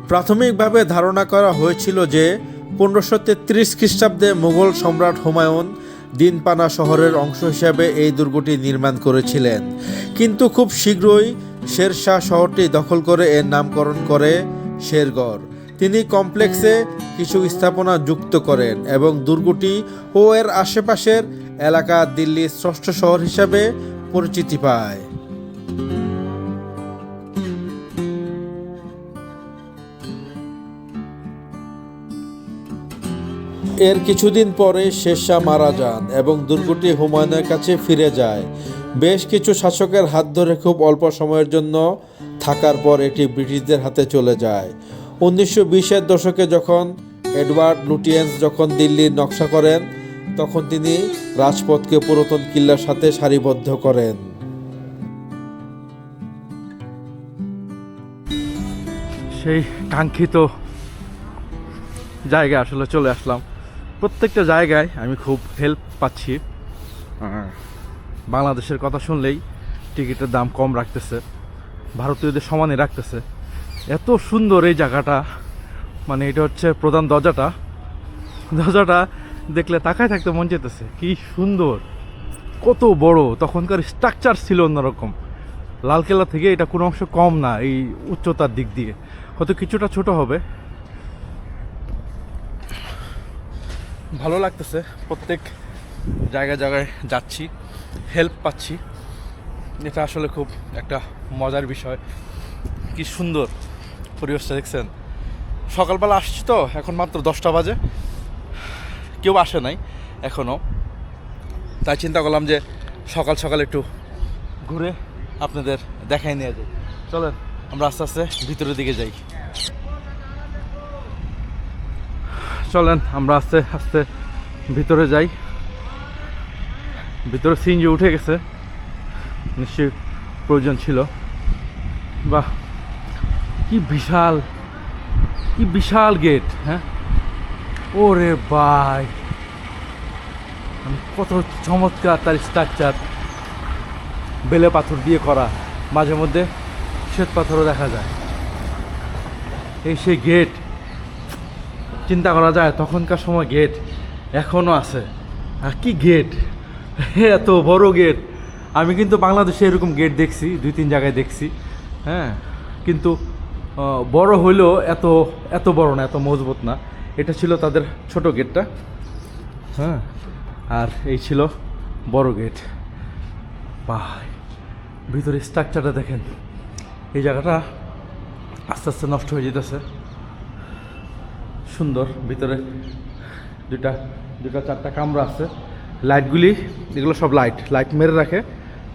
প্রাথমিকভাবে ধারণা করা হয়েছিল যে 1533 খ্রিস্টাব্দে মুঘল সম্রাট হুমায়ুন দিনপানা শহরের অংশ হিসাবে এই দুর্গটি নির্মাণ করেছিলেন, কিন্তু খুব শীঘ্রই শেরশাহ শহরটি দখল করে এর নামকরণ করে শেরগড়। তিনি কমপ্লেক্সে কিছু স্থাপনা যুক্ত করেন এবং দুর্গটি ও এর আশেপাশের এলাকা দিল্লির ষষ্ঠ শহর হিসাবে পরিচিতি পায়। এর কিছুদিন পরে শেরশাহ মারা যান এবং দুর্গটি হুমায়ুনের কাছে ফিরে যায়। বেশ কিছু শাসকের হাত ধরে খুব অল্প সময়ের জন্য থাকার পর এটি ব্রিটিশদের হাতে চলে যায়। 1920-এর দশকে যখন এডওয়ার্ড লুটিয়েন্স যখন দিল্লির নকশা করেন, তখন তিনি রাজপথকে পুরাতন কিল্লার সাথে সারিবদ্ধ করেন। সেই কাঙ্ক্ষিত জায়গায় আসলে চলে আসলাম। প্রত্যেকটা জায়গায় আমি খুব হেল্প পাচ্ছি। বাংলাদেশের কথা শুনলেই টিকিটের দাম কম রাখতেছে, ভারতীয়দের সমানই রাখতেছে। এত সুন্দর এই জায়গাটা, মানে এটা হচ্ছে প্রধান দরজাটা দেখলে তাকায় থাকতে মন যেতেছে। কি সুন্দর, কত বড়! তখনকার স্ট্রাকচার ছিল অন্যরকম। লালকেল্লা থেকে এটা কোনো অংশ কম না এই উচ্চতার দিক দিয়ে, হয়তো কিছুটা ছোট হবে। ভালো লাগতেছে, প্রত্যেক জায়গায় যাচ্ছি, হেল্প পাচ্ছি। এটা আসলে খুব একটা মজার বিষয়। কি সুন্দর পরিবেশটা দেখছেন। সকালবেলা আসছি তো, এখন মাত্র 10টা বাজে, কেউ আসে নাই এখনও। তাই চিন্তা করলাম যে সকাল সকাল একটু ঘুরে আপনাদের দেখাই নিয়ে যাই। চলেন আমরা আস্তে আস্তে ভিতরের দিকে যাই। চলেন আমরা আস্তে আস্তে ভিতরে যাই। ভিতরে সিএনজি উঠে গেছে, নিশ্চয়ই প্রয়োজন ছিল। বাহ, কি বিশাল গেট! হ্যাঁ, ওরে ভাই, কত চমৎকার তার স্ট্রাকচার। বেলে পাথর দিয়ে করা, মাঝে মধ্যে শ্বেত পাথরও দেখা যায়। এই সেই গেট, চিন্তা করা যায় তখনকার সময় গেট এখনও আছে। আর কি গেট, এত বড় গেট! আমি কিন্তু বাংলাদেশে এরকম গেট দেখছি, 2-3 জায়গায় দেখছি। হ্যাঁ, কিন্তু বড় হইলেও এত বড় না, এত মজবুত না। এটা ছিল তাদের ছোট গেটটা। হ্যাঁ, আর এই ছিল বড় গেট। ভাই, ভিতরে স্ট্রাকচারটা দেখেন। এই জায়গাটা আস্তে আস্তে নষ্ট হয়ে যেতেছে। সুন্দর, ভিতরে দুটা 4টা কামরা আছে। লাইটগুলি, এগুলো সব লাইট মেরে রাখে,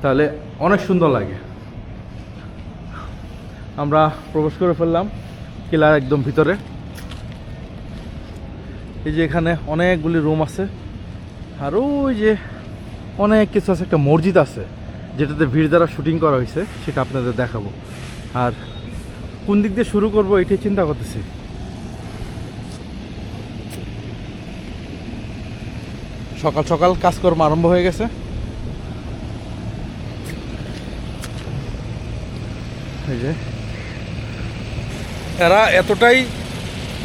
তাহলে অনেক সুন্দর লাগে। আমরা প্রবেশ করে ফেললাম কিলার একদম ভিতরে। এই যে এখানে অনেকগুলি রুম আছে, আর ওই যে অনেক কিছু আছে। একটা মসজিদ আছে যেটাতে ভিড় দ্বারা শুটিং করা হয়েছে, সেটা আপনাদের দেখাবো। আর কোন দিক দিয়ে শুরু করবো এটাই চিন্তা করতেছি। সকাল সকাল কাজকর্ম আরম্ভ হয়ে গেছে। এই যে এরা এতটাই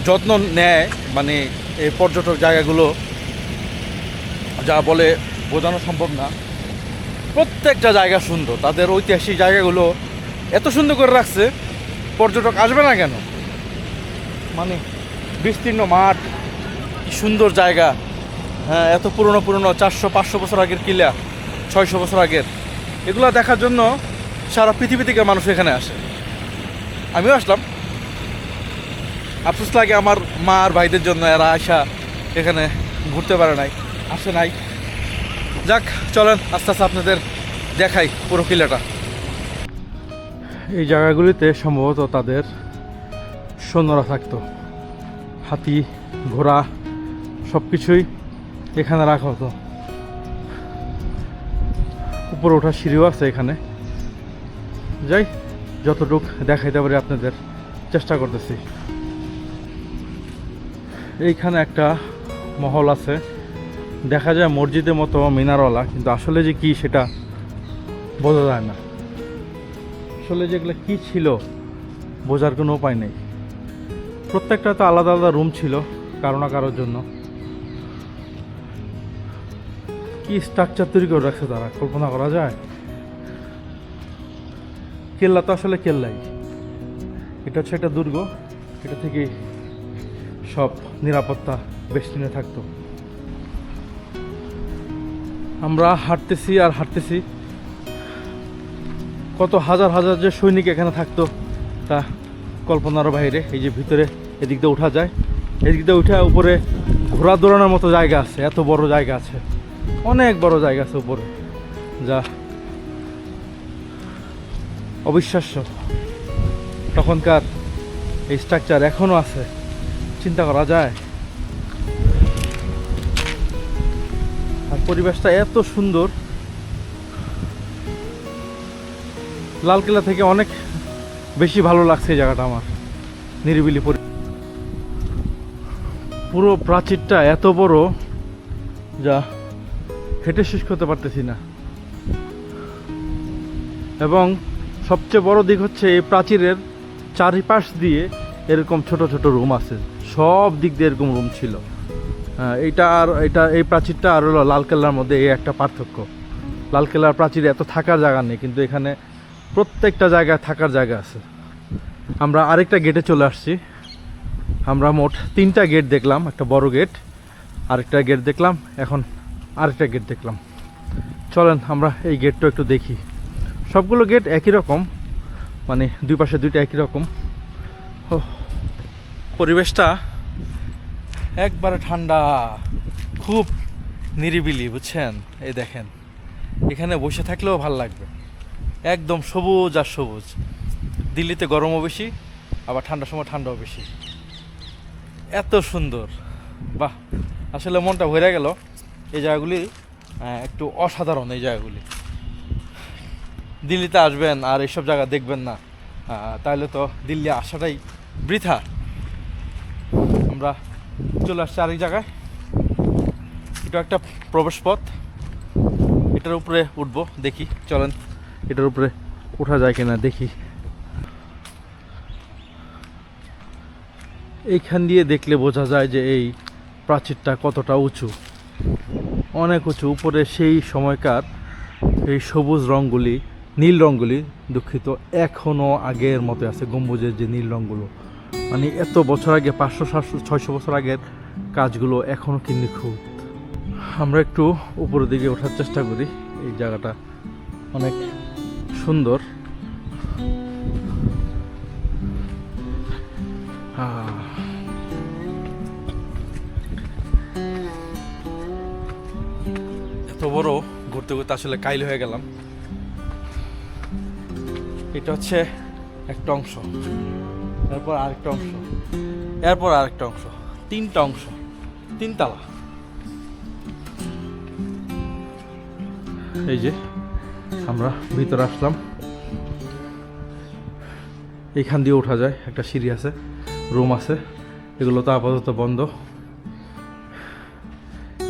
যত্ন নেয়, মানে এই পর্যটক জায়গাগুলো যা বলে বোঝানো সম্ভব না। প্রত্যেকটা জায়গা সুন্দর, তাদের ঐতিহাসিক জায়গাগুলো এত সুন্দর করে রাখছে, পর্যটক আসবে না কেন? মানে বিস্তীর্ণ মাঠ, কি সুন্দর জায়গা। হ্যাঁ, এত পুরনো 400-500 বছর আগের কিলা, 600 বছর আগের, এগুলো দেখার জন্য সারা পৃথিবী থেকে মানুষ এখানে আসে। আমিও আসলাম। আফসোস লাগে আমার মা আর ভাইদের জন্য, এরা আসা এখানে ঘুরতে পারে নাই, আসে নাই। যাক, চলেন আস্তে আস্তে আপনাদের দেখাই পুরো কিলাটা। এই জায়গাগুলিতে সম্ভবত তাদের সৈন্যরা থাকতো। হাতি, ঘোড়া সব কিছুই এখানে রাখা হতো। উপরে ওঠার সিঁড়িও আছে এখানে। যাই, যতটুকু দেখাইতে পারি আপনাদের চেষ্টা করতেছি। এইখানে একটা মহল আছে, দেখা যায় মসজিদের মতো মিনারওয়ালা, কিন্তু আসলে যে কি সেটা বোঝা যায় না। আসলে যেগুলো কি ছিল বোঝার কোনো উপায় নেই। প্রত্যেকটা তো আলাদা আলাদা রুম ছিল কারো না কারোর জন্য। কি স্ট্রাকচার তৈরি করে রাখছে তারা, কল্পনা করা যায়? কেল্লা তো আসলে কেল্লাই, এটা হচ্ছে একটা দুর্গ, এটা থেকে সব নিরাপত্তা বেষ্টনে থাকতো। আমরা হাঁটতেছি আর হাঁটতেছি, কত হাজার হাজার যে সৈনিক এখানে থাকতো তা কল্পনারও বাইরে। এই যে ভিতরে এদিক দিয়ে উঠা যায়, এদিক দিয়ে উঠে উপরে ঘোরা দৌড়ানোর মতো জায়গা আছে, এত বড় জায়গা আছে, অনেক বড় জায়গা আছে উপরে, যা অবিশ্বাস্য। তখনকার এই স্ট্রাকচার এখনও আছে, চিন্তা করা যায়। আর পরিবেশটা এত সুন্দর, লালকেল্লা থেকে অনেক বেশি ভালো লাগছে এই জায়গাটা আমার, নিরিবিলি পুরো প্রাচীরটা এত বড় যা হেঁটে শেষ করতে পারতেছি না। এবং সবচেয়ে বড় দিক হচ্ছে এই প্রাচীরের চারিপাশ দিয়ে এরকম ছোট ছোট রুম আছে, সব দিক দিয়ে এরকম রুম ছিল। এই প্রাচীরটা আর হলো লালকেল্লার মধ্যে এই একটা পার্থক্য। লালকেল্লার প্রাচীরে এত থাকার জায়গা নেই, কিন্তু এখানে প্রত্যেকটা জায়গায় থাকার জায়গা আছে। আমরা আরেকটা গেটে চলে আসছি। আমরা মোট 3টা গেট দেখলাম, একটা বড় গেট, আরেকটা গেট দেখলাম, এখন আরেকটা গেট দেখলাম। চলেন আমরা এই গেটটা একটু দেখি। সবগুলো গেট একই রকম, মানে দুই পাশে দুইটা একই রকম। পরিবেশটা একবারে ঠান্ডা, খুব নিরিবিলি, বুঝছেন? এই দেখেন, এখানে বসে থাকলেও ভাল লাগবে, একদম সবুজ আর সবুজ। দিল্লিতে গরমও বেশি, আবার ঠান্ডার সময় ঠান্ডাও বেশি। এত সুন্দর, বাহ! আসলে মনটা ভরে গেল। এই জায়গাগুলি একটু অসাধারণ। এই জায়গাগুলি দিল্লিতে আসবেন আর এইসব জায়গা দেখবেন না, তাহলে তো দিল্লি আসাটাই বৃথা। আমরা চলে আসছি আরেক জায়গায়, এটা একটা প্রবেশ পথ, এটার উপরে উঠবো, দেখি। চলেন এটার উপরে ওঠা যায় কিনা দেখি। এইখান দিয়ে দেখলে বোঝা যায় যে এই প্রাচীরটা কতটা উঁচু, অনেক উঁচু। উপরে সেই সময়কার এই সবুজ রঙগুলি, নীল রঙগুলি, দুঃখিত, এখনও আগের মতো আছে। গম্বুজের যে নীল রঙগুলো, মানে এত বছর আগে, 500, 700, 600 বছর আগের কাজগুলো এখনও কি নিখুঁত। আমরা একটু উপরের দিকে ওঠার চেষ্টা করি। এই জায়গাটা অনেক সুন্দর। এত বড়, ঘুরতে ঘুরতে আসলে কাইল হয়ে গেলাম। এটা হচ্ছে একটা অংশ, এরপর আরেকটা অংশ, এরপর আরেকটা অংশ, 3টা অংশ, 3 তলা। এই যে আমরা ভিতরে আসলাম, এইখান দিয়ে ওঠা যায়, একটা সিঁড়ি আছে, রুম আছে, এগুলো তো আপাতত বন্ধ।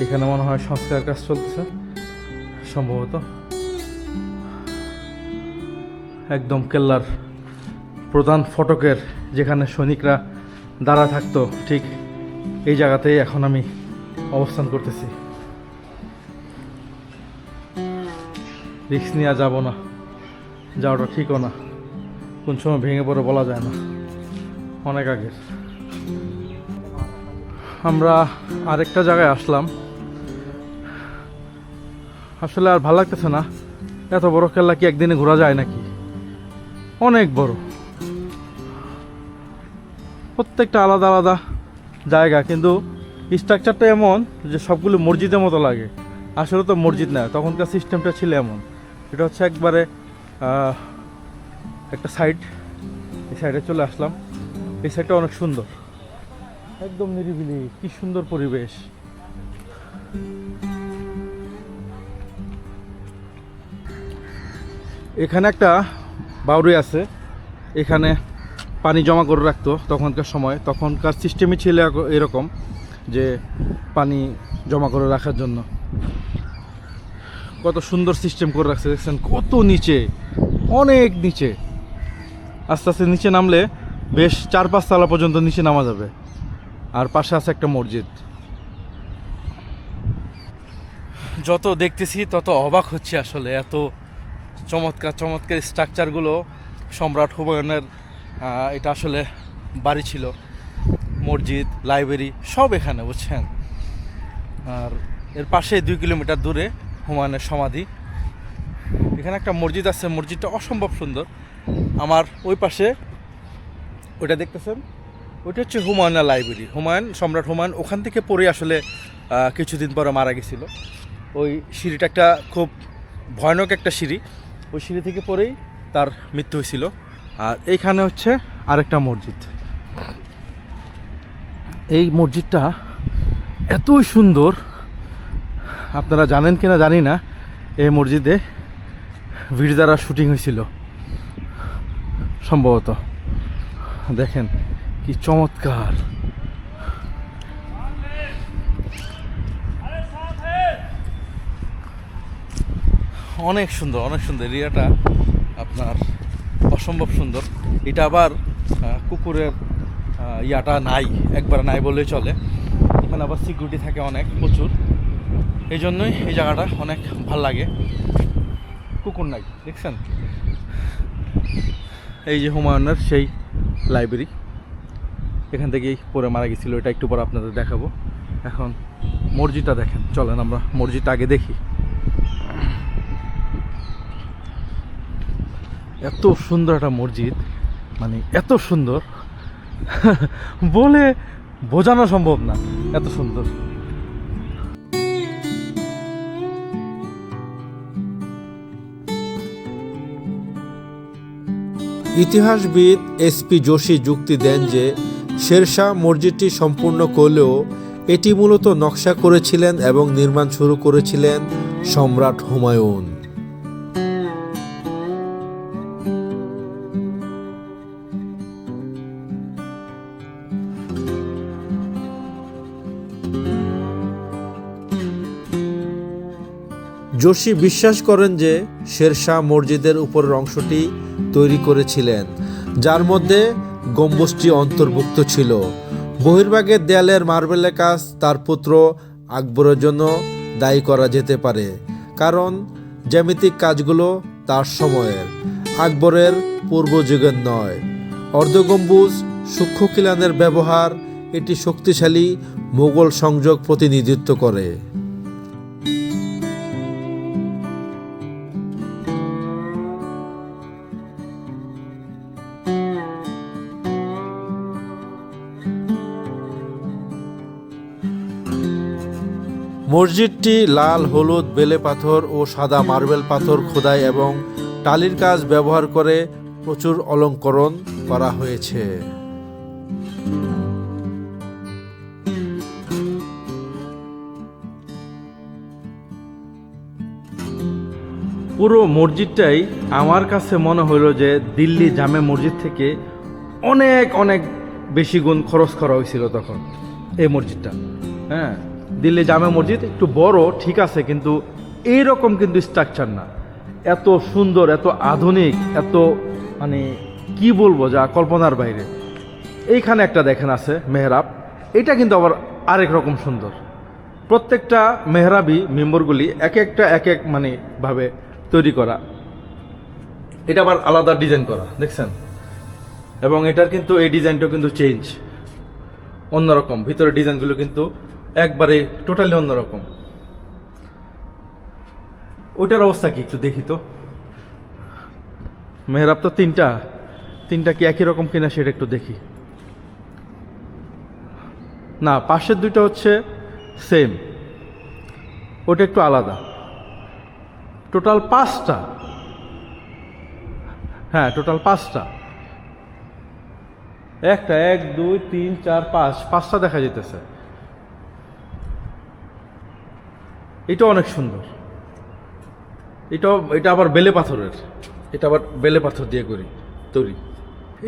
এখানে মনে হয় সংস্কার কাজ চলতেছে সম্ভবত। একদম কেল্লার প্রধান ফটকের যেখানে সৈনিকরা দাঁড়া থাকতো, ঠিক এই জায়গাতেই এখন আমি অবস্থান করতেছি। রিস্ক নিয়ে যাব না, যাওয়াটা ঠিকও না, কোন সময় ভেঙে পড়ে বলা যায় না, অনেক আগের। আমরা আরেকটা জায়গায় আসলাম, আসলে আর ভালো লাগতেছে না। এত বড় কেল্লা কি একদিনে ঘোরা যায় নাকি? অনেক বড়, প্রত্যেকটা আলাদা আলাদা জায়গা, কিন্তু স্ট্রাকচারটা এমন যে সবগুলো মসজিদের মতো লাগে। আসলে তো মসজিদ না, তখনকার সিস্টেমটা ছিল এমন। এটা হচ্ছে একবারে একটা সাইড, এই সাইডে চলে আসলাম। এই সাইডটা অনেক সুন্দর, একদম নিরিবিলি, কি সুন্দর পরিবেশ। এখানে একটা বাউরি আছে, এখানে পানি জমা করে রাখতো তখনকার সময়। তখনকার সিস্টেমই ছিল এরকম যে পানি জমা করে রাখার জন্য। কত সুন্দর সিস্টেম করে রাখছে, দেখছেন? কত নিচে, অনেক নিচে। আস্তে আস্তে নিচে নামলে বেশ 4-5 তলা পর্যন্ত নিচে নামা যাবে। আর পাশে আছে একটা মসজিদ। যত দেখতেছি তত অবাক হচ্ছে আসলে, এত চমৎকার চমৎকার স্ট্রাকচারগুলো। সম্রাট হুমায়ুনের এটা আসলে বাড়ি ছিল, মসজিদ, লাইব্রেরি সব এখানে, বুঝছেন। আর এর পাশে 2 কিলোমিটার দূরে হুমায়ুনের সমাধি। এখানে একটা মসজিদ আছে, মসজিদটা অসম্ভব সুন্দর। আমার ওই পাশে ওইটা দেখতেছেন, ওইটা হচ্ছে হুমায়ুনের লাইব্রেরি। সম্রাট হুমায়ুন ওখান থেকে পড়ে আসলে কিছুদিন পরে মারা গেছিল। ওই সিঁড়িটা একটা খুব ভয়ানক একটা সিঁড়ি, ওই সিঁড়ি থেকে পড়েই তার মৃত্যু হয়েছিল। আর এইখানে হচ্ছে আরেকটা মসজিদ। এই মসজিদটা এতই সুন্দর, আপনারা জানেন কিনা জানি না, এই মসজিদে ভিড়দারা শুটিং হয়েছিল সম্ভবত। দেখেন কি চমৎকার। অনেক সুন্দর, অনেক সুন্দর এরিয়াটা আপনার, অসম্ভব সুন্দর। এটা আবার কুকুরের ইয়াটা নাই, একবার নাই বললেই চলে। এখানে আবার সিকিউরিটি থাকে অনেক, প্রচুর। এই জন্যই এই জায়গাটা অনেক ভাল লাগে। কুকুর নাই, দেখছেন। এই যে হুমায়ুনের সেই লাইব্রেরি, এখান থেকেই পরে মারা গেছিল। এটা একটু পর আপনাদের দেখাবো। এখন মসজিদটা দেখেন, চলেন আমরা মসজিদটা আগে দেখি। এত সুন্দর একটা মসজিদ, মানে এত সুন্দর বলে বোঝানো সম্ভব না, এত সুন্দর। ইতিহাসবিদ এসপি যোশী যুক্তি দেন যে শেরশাহ মসজিদটি সম্পূর্ণ করলেও এটি মূলত নকশা করেছিলেন এবং নির্মাণ শুরু করেছিলেন সম্রাট হুমায়ুন। যোশী বিশ্বাস করেন যে শেরশাহ মসজিদের উপরের অংশটি তৈরি করেছিলেন, যার মধ্যে গম্বুজটি অন্তর্ভুক্ত ছিল। বহির্ভাগের দেয়ালের মার্বেলের কাজ তার পুত্র আকবরের জন্য দায়ী করা যেতে পারে, কারণ জ্যামিতিক কাজগুলো তার সময়ের, আকবরের পূর্বযুগের নয়। অর্ধগম্বুজ সূক্ষ্ম খিলানের ব্যবহার এটি শক্তিশালী মোগল সংযোগ প্রতিনিধিত্ব করে। মসজিদটি লাল, হলুদ, বেলে পাথর ও সাদা মার্বেল পাথর খোদাই এবং টালির কাজ ব্যবহার করে প্রচুর অলঙ্করণ করা হয়েছে। পুরো মসজিদটাই আমার কাছে মনে হলো যে দিল্লি জামে মসজিদ থেকে অনেক অনেক বেশি গুণ খরচ করা হয়েছিল তখন এই মসজিদটা। হ্যাঁ, দিল্লি জামে মসজিদ একটু বড় ঠিক আছে, কিন্তু এইরকম কিন্তু স্ট্রাকচার না। এত সুন্দর, এত আধুনিক, এত মানে কি বলবো, যা কল্পনার বাইরে। এইখানে একটা দেখেন আছে মেহরাব, এটা কিন্তু আবার আরেক রকম সুন্দর। প্রত্যেকটা মেহরাবি মেম্বরগুলি এক এক মানে ভাবে তৈরি করা, এটা আবার আলাদা ডিজাইন করা, দেখছেন। এবং এটার কিন্তু এই ডিজাইনটাও কিন্তু চেঞ্জ, অন্যরকম। ভিতরের ডিজাইনগুলো কিন্তু একবারে টোটালি অন্যরকম। ওইটার অবস্থা কি একটু দেখি তো। মেহরাব তো তিনটা কি একই রকম কিনা সেটা একটু দেখি। না, পাশের দুইটা হচ্ছে সেম, ওটা একটু আলাদা। টোটাল 5টা, হ্যাঁ টোটাল 5টা। একটা 1 2 3 4 5টা দেখা যেতেছে। এটা অনেক সুন্দর। এটা আবার বেলে পাথরের, এটা আবার বেলে পাথর দিয়ে তৈরি।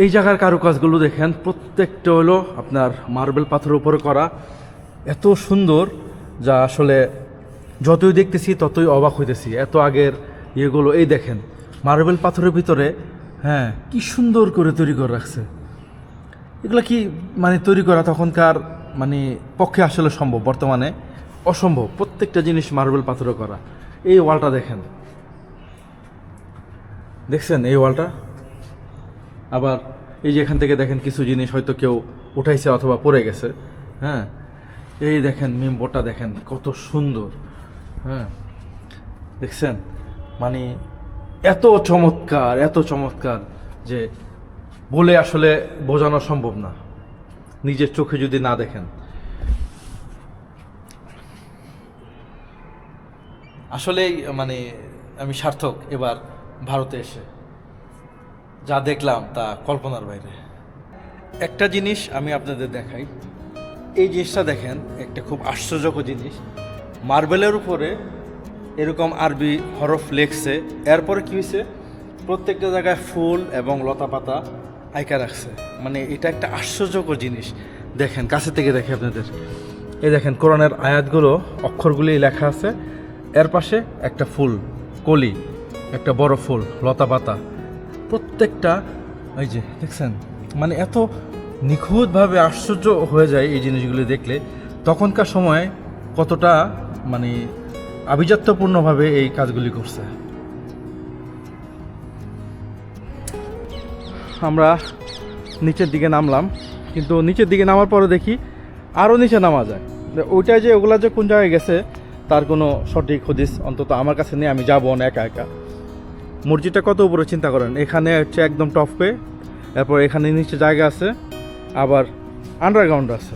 এই জায়গার কারুকাজগুলো দেখেন, প্রত্যেকটা হলো আপনার মার্বেল পাথরের উপরে করা, এত সুন্দর যা আসলে যতই দেখতেছি ততই অবাক হইতেছি। এত আগের ইয়েগুলো, এই দেখেন মার্বেল পাথরের ভিতরে, হ্যাঁ কি সুন্দর করে তৈরি করে রাখছে। এগুলো কি মানে তৈরি করা তখনকার মানে পক্ষে আসলে সম্ভব, বর্তমানে অসম্ভব। প্রত্যেকটা জিনিস মার্বেল পাথরে করা। এই ওয়ালটা দেখেন, দেখছেন এই ওয়ালটা? আবার এই যে এখান থেকে দেখেন কিছু জিনিস হয়তো কেউ উঠাইছে অথবা পড়ে গেছে। হ্যাঁ, এই দেখেন মেম্বরটা দেখেন কত সুন্দর। হ্যাঁ, দেখছেন মানে এত চমৎকার, এত চমৎকার যে বলে আসলে বোঝানো সম্ভব না, নিজের চোখে যদি না দেখেন। আসলেই মানে আমি সার্থক এবার ভারতে এসে, যা দেখলাম তা কল্পনার বাইরে। একটা জিনিস আমি আপনাদের দেখাই, এই জিনিসটা দেখেন, একটা খুব আশ্চর্যকর জিনিস। মার্বেলের উপরে এরকম আরবি হরফ লেখছে, এরপরে কী হয়েছে, প্রত্যেকটা জায়গায় ফুল এবং লতা পাতা আঁকা রাখছে। মানে এটা একটা আশ্চর্যকর জিনিস। দেখেন কাছে থেকে দেখে আপনাদের, এই দেখেন কোরআনের আয়াতগুলো, অক্ষরগুলি লেখা আছে, এর পাশে একটা ফুল, কলি, একটা বড় ফুল, লতা পাতা, প্রত্যেকটা এই যে দেখছেন। মানে এত নিখুঁতভাবে আশ্চর্য হয়ে যায় এই জিনিসগুলি দেখলে, তখনকার সময় কতটা মানে আভিজাত্যপূর্ণভাবে এই কাজগুলি করছে। আমরা নিচের দিকে নামলাম, কিন্তু নিচের দিকে নামার পরে দেখি আরও নিচে নামা যায়। ওইটা যে ওগুলা যে কোন জায়গায় গেছে তার কোনো সঠিক হদিস অন্তত আমার কাছে নেই, আমি যাবো না একা একা। মসজিদটা কত উপরে চিন্তা করেন, এখানে হচ্ছে একদম টপে, এরপর এখানে নিচে জায়গা আছে, আবার আন্ডারগ্রাউন্ড আছে।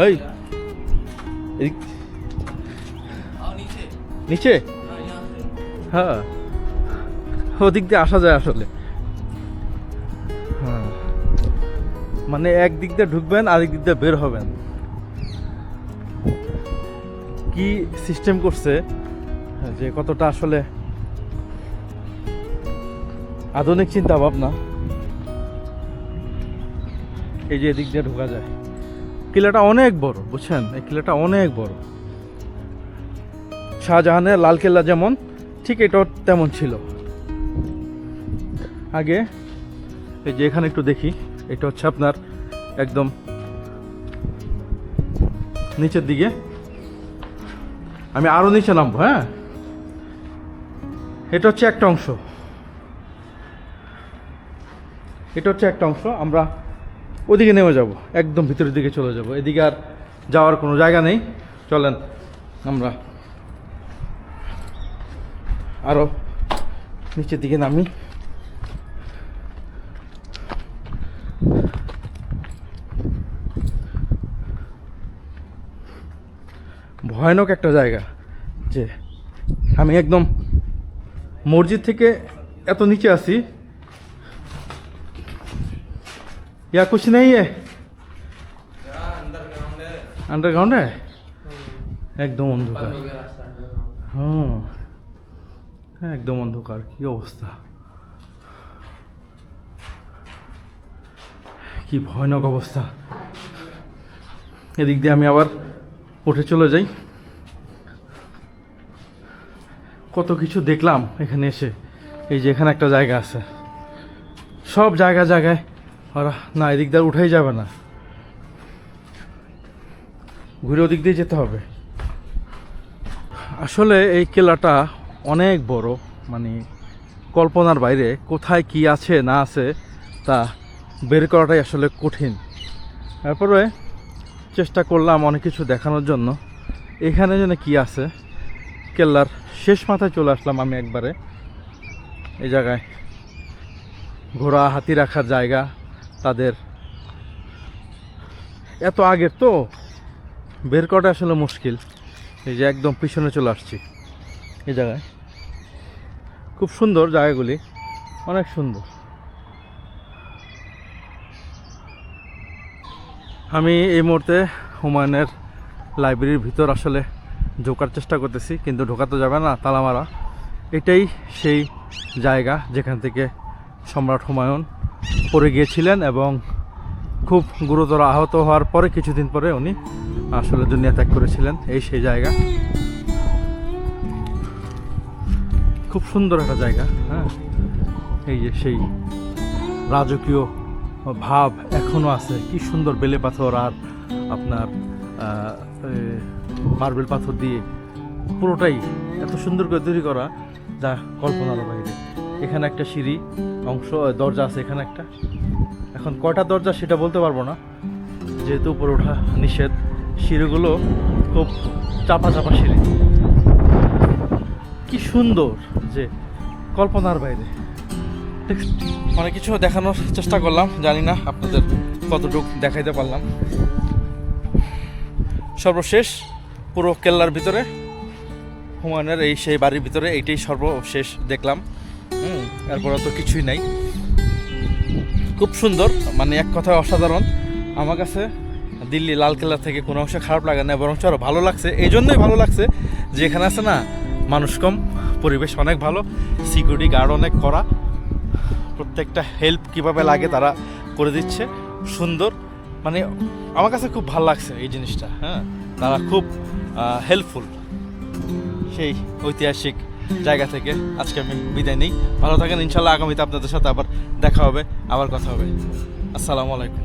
এই নিচে, হ্যাঁ ওদিক দিয়ে আসা যায় আসলে। হ্যাঁ, মানে একদিক দিয়ে ঢুকবেন, আরেক দিক দিয়ে বের হবেন। কি সিস্টেম করছে যে কতটা আসলে আধুনিক চিন্তা ভাবনা। এই যে এদিক দিয়ে ঢোকা যায়। কিলাটা অনেক বড়, বুঝছেন, এই কিলাটা অনেক বড়। শাহজাহানের লাল কেল্লা যেমন, ঠিক এটাও তেমন ছিল আগে। এই যে এখানে একটু দেখি, এটা হচ্ছে আপনার একদম নিচের দিকে। আমি আরো নিচে নামবো। হ্যাঁ, এটা হচ্ছে একটা অংশ, এটা হচ্ছে একটা অংশ। আমরা ওদিকে নেমে যাব, একদম ভিতরের দিকে চলে যাব। এদিকে আর যাওয়ার কোনো জায়গা নেই। চলেন আমরা আরো নিচের দিকে নামি। ভয়ানক একটা জায়গা, যে আমি একদম মসজিদ থেকে এত নিচে আছি। या कुछ नहीं है अंडरग्राउंड है, একদম অন্ধকার। হ্যাঁ, একদম অন্ধকার। কি অবস্থা, কি ভয়ানক অবস্থা। এদিক দিয়ে আমি আবার উঠে চলে যাই। কত কিছু দেখলাম এখানে এসে। এই যে এখানে একটা জায়গা আছে, সব জায়গায় ওরা না, এদিক দিয়ে উঠেই যাবে না, ঘুরে ওদিক দিয়ে যেতে হবে। আসলে এই কেল্লাটা অনেক বড়, মানে কল্পনার বাইরে। কোথায় কি আছে না আছে তা বের করাটাই আসলে কঠিন। তারপরে চেষ্টা করলাম অনেক কিছু দেখানোর জন্য। এখানে যেন কি আছে, কেল্লার শেষ মাথায় চলে আসলাম আমি একবারে। এই জায়গায় ঘোড়া হাতি রাখার জায়গা তাদের। এত আগের তো বের করাটা আসলে মুশকিল। এই যে একদম পিছনে চলে আসছি এই জায়গায়। খুব সুন্দর জায়গাগুলি, অনেক সুন্দর। আমি এই মুহূর্তে হুমায়ুনের লাইব্রেরির ভিতর আসলে ঢোকার চেষ্টা করতেছি, কিন্তু ঢোকাতে যাবে না, তালা মারা। এটাই সেই জায়গা যেখান থেকে সম্রাট হুমায়ুন পড়ে গিয়েছিলেন এবং খুব গুরুতর আহত হওয়ার পরে কিছুদিন পরে উনি আসলে দুনিয়া ত্যাগ করেছিলেন। এই সেই জায়গা, খুব সুন্দর একটা জায়গা। হ্যাঁ, এই যে সেই রাজকীয় ভাব এখনও আছে, কি সুন্দর বেলে পাথর আর আপনার মার্বেল পাথর দিয়ে পুরোটাই এত সুন্দর করে তৈরি করা যা কল্পনার বাইরে। এখানে একটা সিঁড়ি অংশ দরজা আছে, এখানে একটা, এখন কয়টা দরজা সেটা বলতে পারবো না যেহেতু উপরে ওঠা নিষেধ। সিঁড়িগুলো খুব চাপা চাপা সিঁড়ি, কি সুন্দর যে কল্পনার বাইরে। অনেক কিছু দেখানোর চেষ্টা করলাম, জানি না আপনাদের কতটুকু দেখাইতে পারলাম। সর্বশেষ পুরো কেল্লার ভিতরে, হুমায়ুনের এই সেই বাড়ির ভিতরে এইটাই সর্বশেষ দেখলাম। এরপরে তো কিছুই নাই। খুব সুন্দর, মানে এক কথায় অসাধারণ। আমার কাছে দিল্লি লালকেল্লা থেকে কোনো অংশে খারাপ লাগে না, বরং আরও ভালো লাগছে। এই জন্যই ভালো লাগছে যে এখানে আছে না মানুষ কম, পরিবেশ অনেক ভালো, সিকিউরিটি গার্ড অনেক করা, প্রত্যেকটা হেল্প কিভাবে লাগে তারা করে দিচ্ছে, সুন্দর। মানে আমার কাছে খুব ভালো লাগছে এই জিনিসটা। হ্যাঁ, তারা খুব হেল্পফুল। সেই ঐতিহাসিক জায়গা থেকে আজকে আমি বিদায় নিই। ভালো থাকেন, ইনশাল্লাহ আগামীতে আপনাদের সাথে আবার দেখা হবে, আবার কথা হবে। আসসালামু আলাইকুম।